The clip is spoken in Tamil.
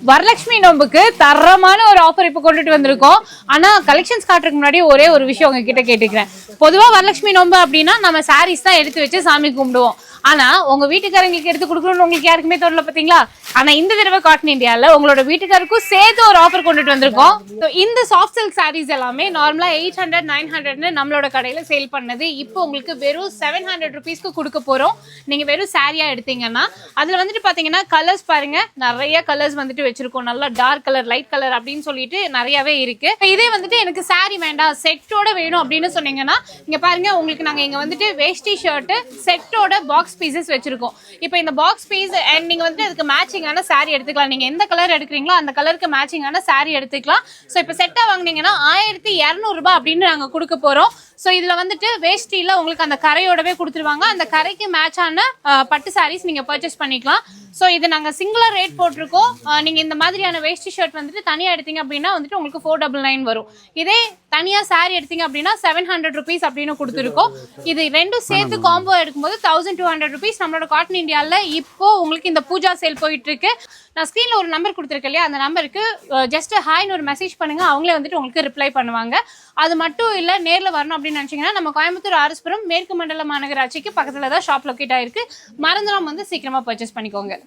வரலட்சுமி நோம்புக்கு தரமான ஒரு ஆஃபர் இப்ப கொண்டுட்டு வந்திருக்கோம். ஆனா கலெக்ஷன்ஸ் காட்டுறதுக்கு முன்னாடி ஒரே ஒரு விஷயம் உங்ககிட்ட கேட்டுக்கிறேன். பொதுவா வரலட்சுமி நோம்பு அப்படின்னா நம்ம சாரீஸ் தான் எடுத்து வச்சு சாமி கும்பிடுவோம். ஆனா உங்க வீட்டுக்காரங்களுக்கு எடுத்து கொடுக்கணும்னு உங்களுக்கு யாருக்குமே தோணல பாத்தீங்களா? ஆனா இந்த தடவை காட்டன் இந்தியால உங்களோட வீட்டுக்காருக்கும் சேர்த்து ஒரு ஆஃபர் கொண்டுட்டு வந்திருக்கோம். இந்த சாஃப்ட் சில்க் சாரீஸ் எல்லாமே நார்மலா 800 900 நம்மளோட கடையில சேல் பண்ணது இப்போ உங்களுக்கு வெறும் 700 ருபீஸ்க்கு கொடுக்க போறோம். நீங்க வெறும் சாரியா எடுத்தீங்கன்னா அதுல வந்துட்டு பாத்தீங்கன்னா கலர்ஸ் பாருங்க, நிறைய கலர்ஸ் வந்துட்டு வச்சிருக்கோம். நல்லா டார்க் கலர், லைட் கலர் அப்படின்னு சொல்லிட்டு நிறையவே இருக்கு. இதே வந்துட்டு எனக்கு சாரி வேண்டாம் செட்டோட வேணும் அப்படின்னு சொன்னீங்கன்னா இங்க பாருங்க, உங்களுக்கு நாங்க இங்க வந்துட்டு வேஷ்டி ஷர்ட் செட்டோட பாக்ஸ் பீசஸ் வச்சிருக்கோம். இப்போ இந்த பாக்ஸ் பீஸ் அண்ட் நீங்க வந்து அதுக்கு மேட்சிங்கான சாரி எடுத்துக்கலாம். நீங்க எந்த கலர் எடுக்கிறீங்களோ அந்த கலருக்கு மேட்சிங்கான சாரி எடுத்துக்கலாம். ஸோ இப்போ செட்டா வாங்கினீங்கன்னா 1200 ரூபாய் அப்படின்னு நாங்க கொடுக்க போறோம். ஸோ இதுல வந்துட்டு வேஷ்டியில உங்களுக்கு அந்த கரையோடவே கொடுத்துருவாங்க. அந்த கரைக்கு மேட்சான பட்டு சாரீஸ் நீங்க பர்ச்சேஸ் பண்ணிக்கலாம். ஸோ இது நாங்க சிங்கிளா ரேட் போட்டிருக்கோம். நீங்க இந்த மாதிரியான வேஷ்டி ஷர்ட் வந்துட்டு தனியா எடுத்தீங்க அப்படின்னா வந்துட்டு உங்களுக்கு 499 வரும். இதே தனியா சாரி எடுத்தீங்க அப்படின்னா 700 ருபீஸ் அப்படின்னு கொடுத்துருக்கோம். இது ரெண்டும் சேர்த்து காம்போ எடுக்கும்போது 1200 ருபீஸ். நம்மளோட காட்டன் இந்தியாவில் இப்போ உங்களுக்கு இந்த பூஜா சேல் போயிட்டு இருக்கு. நான் ஸ்க்ரீன்ல ஒரு நம்பர் கொடுத்துருக்கேன் இல்லையா, அந்த நம்பருக்கு ஜஸ்ட் ஹாய்னு ஒரு மெசேஜ் பண்ணுங்க, அவங்களே வந்துட்டு உங்களுக்கு ரிப்ளை பண்ணுவாங்க. அது மட்டும் இல்லை, நேரில் வரணும் அப்படின்னு நினச்சிங்கன்னா நம்ம கோயம்புத்தூர் ஆர்எஸ்புரம் மேற்கு மண்டல மாநகராட்சிக்கு பக்கத்தில் தான் ஷாப் லொக்கேட் ஆயிருக்கு. மறந்துடாம வந்து சீக்கிரமா பர்ச்சேஸ் பண்ணிக்கோங்க.